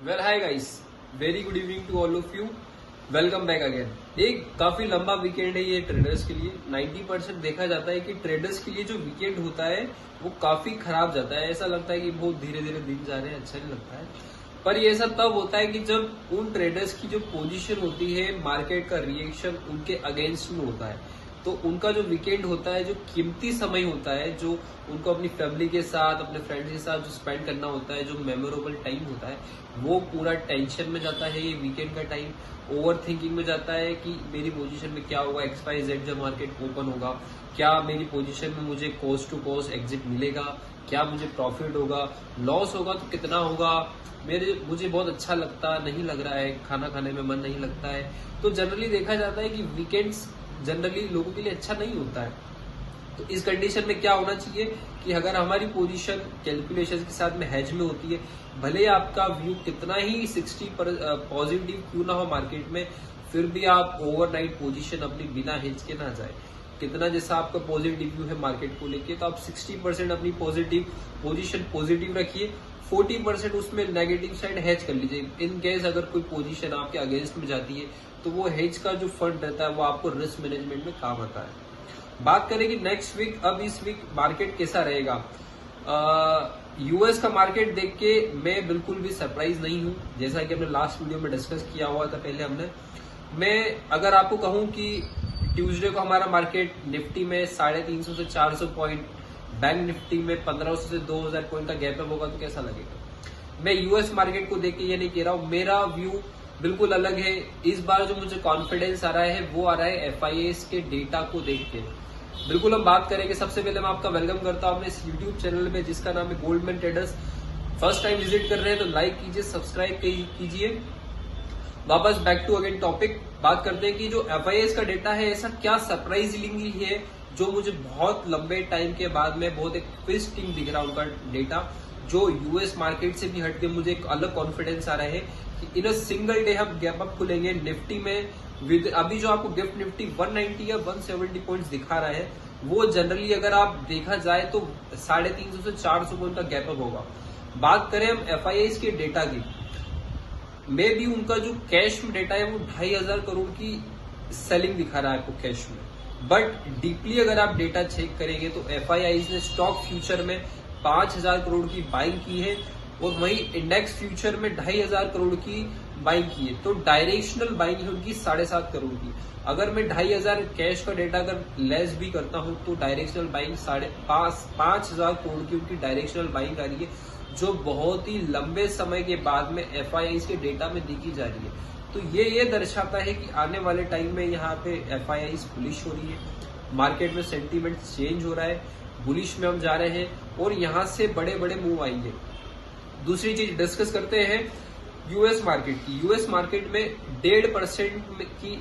Well hi guys, very good evening to all of you. Welcome back again. एक काफी लंबा weekend है ये ट्रेडर्स के लिए। 90% देखा जाता है कि ट्रेडर्स के लिए जो वीकेंड होता है वो काफी खराब जाता है। ऐसा लगता है कि बहुत धीरे धीरे दिन जा रहे हैं, अच्छा नहीं लगता है। पर ये सब तब होता है कि जब उन ट्रेडर्स की जो पोजीशन होती है, मार्केट का रिएक्शन उनके अगेंस्ट में होता है। तो उनका जो वीकेंड होता है, जो कीमती समय होता है, जो उनको अपनी फैमिली के साथ, अपने फ्रेंड्स के साथ जो स्पेंड करना होता है, जो मेमोरेबल टाइम होता है, वो पूरा टेंशन में जाता है। ये वीकेंड का टाइम ओवर थिंकिंग में जाता है कि मेरी पोजीशन में क्या होगा, XYZ जब मार्केट ओपन होगा, क्या मेरी पोजीशन में मुझे कॉस्ट टू कॉस्ट एग्जिट मिलेगा, क्या मुझे प्रॉफिट होगा, लॉस होगा तो कितना होगा, मुझे बहुत अच्छा लगता नहीं लग रहा है, खाना खाने में मन नहीं लगता है। तो जनरली देखा जाता है कि वीकेंड्स जनरली लोगों के लिए अच्छा नहीं होता है। तो इस कंडीशन में क्या होना चाहिए कि अगर हमारी पोजीशन कैलकुलेशन के साथ में हेज में होती है, भले आपका व्यू कितना ही 60 पॉजिटिव क्यों ना हो मार्केट में, फिर भी आप ओवरनाइट पोजीशन अपनी बिना हेज के ना जाए। कितना जैसा आपका पॉजिटिव व्यू है मार्केट को लेके, तो आप 60% अपनी पोजीशन पॉजिटिव रखिए, 40% उसमें नेगेटिव साइड हेज कर लीजिए। इन केस अगर कोई पोजीशन आपके अगेंस्ट में जाती है तो वो हेज का जो फंड रहता है वो आपको रिस्क मैनेजमेंट में काम आता है। बात करें कि नेक्स्ट वीक, अब इस वीक मार्केट कैसा रहेगा। यूएस का मार्केट देख के मैं बिल्कुल भी सरप्राइज नहीं हूं, जैसा कि हमने लास्ट वीडियो में डिस्कस किया हुआ था पहले हमने। मैं अगर आपको कहूं कि ट्यूसडे को हमारा मार्केट निफ्टी में 350 से 400 पॉइंट, बैंक निफ्टी में 1500 से 2000 पॉइंट का गैप अप होगा तो कैसा लगेगा। मैं यूएस मार्केट को देख के ये नहीं कह रहा हूं, मेरा व्यू बिल्कुल अलग है। इस बार जो मुझे कॉन्फिडेंस आ रहा है वो आ रहा है FIS के डेटा को देख के। बिल्कुल हम बात करेंगे। सबसे पहले मैं आपका वेलकम करता हूं अपने इस यूट्यूब चैनल में जिसका नाम है Goldman traders. First time visit कर रहे हैं तो लाइक कीजिए, सब्सक्राइब कीजिए। वापस बैक टू अगेन टॉपिक, बात करते हैं कि जो FIS का डेटा है ऐसा क्या सरप्राइजिंगली है जो मुझे बहुत लंबे टाइम के बाद में बहुत एक ट्विस्टिंग दिख रहा है उनका डेटा, जो यूएस मार्केट से भी हटके मुझे एक अलग कॉन्फिडेंस आ रहा है कि इन अ सिंगल डे हम गैप अप खुलेंगे निफ्टी में। विद अभी जो आपको गिफ्ट निफ्टी 190 या 170 पॉइंट्स दिखा रहा है वो जनरली अगर आप देखा जाए तो 350 से 400 पॉइंट का गैप अप होगा। बात करें हम FIS के डेटा की, मे भी उनका जो कैश में डेटा है वो 2500 करोड़ की सेलिंग दिखा रहा है आपको कैश में। बट डीपली अगर आप डेटा चेक करेंगे तो FIS ने स्टॉक फ्यूचर में 5000 करोड़ की बाइंग की है और वही इंडेक्स फ्यूचर में 2500 करोड़ की बाइंग की है। तो डायरेक्शनल बाइंग है उनकी 7.5 करोड़ की। अगर मैं 2500 कैश का डेटा अगर लेस भी करता हूं तो डायरेक्शनल बाइंग 5000 करोड़ की उनकी डायरेक्शनल बाइंग आ रही है, जो बहुत ही लंबे समय के बाद में FIS के डेटा में दिखी जा रही है। तो ये दर्शाता है कि आने वाले टाइम में यहाँ पे FIS बुलिश हो रही है, मार्केट में सेंटीमेंट चेंज हो रहा है, बुलिश में हम जा रहे हैं और यहाँ से बड़े बड़े मूव आएंगे। दूसरी चीज डिस्कस करते हैं यूएस मार्केट की। यूएस मार्केट में 1.5% की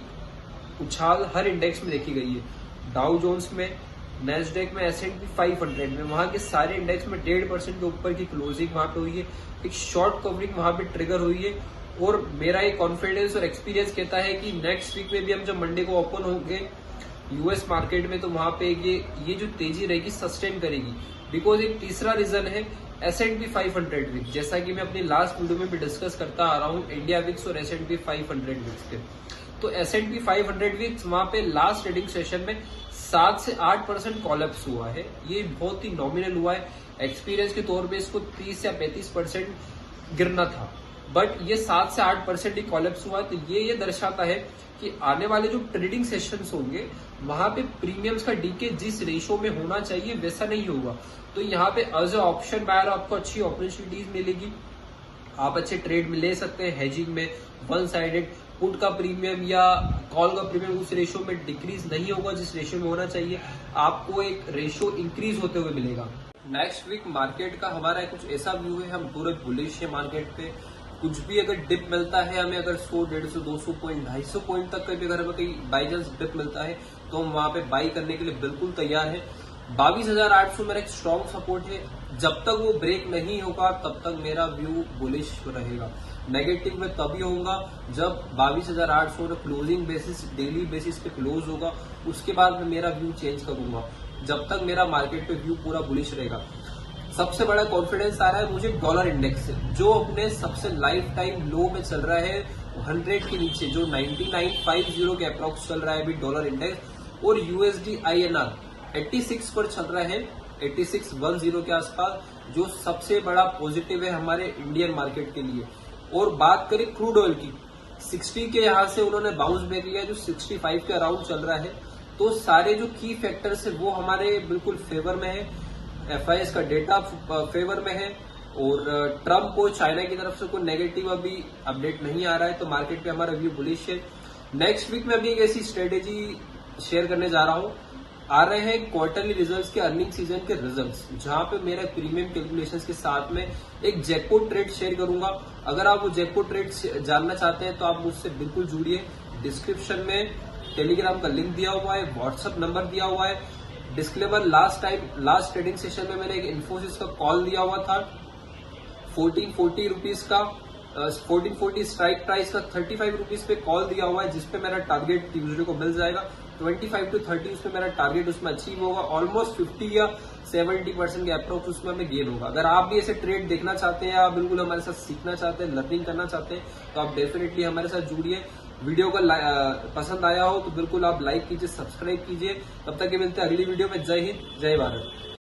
उछाल हर इंडेक्स में देखी गई है। डाउ जोन्स में, नेस्डेक में, S&P 500 में, वहां के सारे इंडेक्स में 1.5% के ऊपर की क्लोजिंग वहां पे हुई है। एक शॉर्ट कवरिंग वहां पे ट्रिगर हुई है और मेरा एक कॉन्फिडेंस और एक्सपीरियंस कहता है कि नेक्स्ट वीक में भी हम जब मंडे को ओपन होंगे यूएस मार्केट में तो वहां पे ये जो तेजी रहेगी सस्टेन करेगी। बिकॉज एक तीसरा रीजन है S&P 500 विक्स, जैसा कि मैं अपनी लास्ट वीडियो में भी डिस्कस करता आ रहा हूं इंडिया विक्स और S&P 500 विक्स के। तो S&P 500 विक्स वहां पे लास्ट ट्रेडिंग सेशन में 7 से 8% कॉलेप्स हुआ है। ये बहुत ही नॉमिनल हुआ है। एक्सपीरियंस के तौर पे इसको 30 या 35% गिरना था, बट ये 7 से 8% ही कॉलेप्स हुआ। तो ये दर्शाता है कि आने वाले जो ट्रेडिंग सेशंस होंगे वहां पे प्रीमियम्स का डीके जिस रेशो में होना चाहिए वैसा नहीं होगा। तो यहाँ पे एज ए ऑप्शन बायर आपको अच्छी अपॉर्चुनिटीज मिलेगी, आप अच्छे ट्रेड में ले सकते हैं। हेजिंग में वन साइडेड पुट का प्रीमियम या कॉल का प्रीमियम उस रेशो में डिक्रीज नहीं होगा जिस रेशो में होना चाहिए, आपको एक रेशो इंक्रीज होते हुए मिलेगा। नेक्स्ट वीक मार्केट का हमारा कुछ ऐसा व्यू है, हम पूरे बुलिश है मार्केट पे। कुछ भी अगर डिप मिलता है हमें, अगर 100, 150, 200 पॉइंट, 250 पॉइंट तक का भी अगर हमें कहीं बाई चांस डिप मिलता है तो हम वहां पे बाई करने के लिए बिल्कुल तैयार है। 22,800 मेरा एक स्ट्रॉन्ग सपोर्ट है। जब तक वो ब्रेक नहीं होगा तब तक मेरा व्यू बुलिश रहेगा। नेगेटिव में तभी होगा जब 22,800 में क्लोजिंग बेसिस, डेली बेसिस पे क्लोज होगा, उसके बाद मैं मेरा व्यू चेंज करूंगा। जब तक मेरा मार्केट पे व्यू पूरा बुलिश रहेगा। सबसे बड़ा कॉन्फिडेंस आ रहा है मुझे डॉलर इंडेक्स से, जो अपने सबसे लाइफ टाइम लो में चल रहा है 100 के नीचे, जो 9950 के अप्रॉक्स चल रहा है अभी डॉलर इंडेक्स, और यूएसडी INR 86 पर चल रहा है, 8610 के आसपास, जो सबसे बड़ा पॉजिटिव है हमारे इंडियन मार्केट के लिए। और बात करें क्रूड ऑयल की, 60 के यहां से उन्होंने बाउंस बैक लिया, जो 65 के अराउंड चल रहा है। तो सारे जो की फैक्टर्स है वो हमारे बिल्कुल फेवर में है, FIS का डेटा फेवर में है, और ट्रम्प को चाइना की तरफ से कोई नेगेटिव अभी अपडेट नहीं आ रहा है, तो मार्केट पे हमारा व्यू बुलिश है। नेक्स्ट वीक में अभी एक ऐसी स्ट्रेटेजी शेयर करने जा रहा हूं, आ रहे हैं क्वार्टरली रिजल्ट्स के, अर्निंग सीजन के रिजल्ट्स, जहां पे मेरा प्रीमियम कैलकुलेशंस के साथ में एक जैकपॉट ट्रेड शेयर करूंगा। अगर आप वो जैकपॉट ट्रेड जानना चाहते हैं तो आप मुझसे बिल्कुल जुड़िए। डिस्क्रिप्शन में टेलीग्राम का लिंक दिया हुआ है, व्हाट्सएप नंबर दिया हुआ है। डिस्क्लेमर, लास्ट ट्रेडिंग सेशन में मैंने एक इन्फोसिस का कॉल दिया हुआ था 1440 रुपीज का, 1440 स्ट्राइक प्राइस का 35 रुपीज पे कॉल दिया हुआ है, जिसपे मेरा टारगेट ट्यूजडे को मिल जाएगा। 25 to 30 उसमें मेरा टारगेट उसमें अचीव होगा, ऑलमोस्ट 50 या 70% के अप्रोच उसमें हमें गेन होगा। अगर आप भी ऐसे ट्रेड देखना चाहते हैं या बिल्कुल हमारे साथ सीखना चाहते हैं, लर्निंग करना चाहते हैं, तो आप डेफिनेटली हमारे साथ जुड़िए। वीडियो का पसंद आया हो तो बिल्कुल आप लाइक कीजिए, सब्सक्राइब कीजिए। तब तक के मिलते हैं अगली वीडियो में। जय हिंद, जय भारत।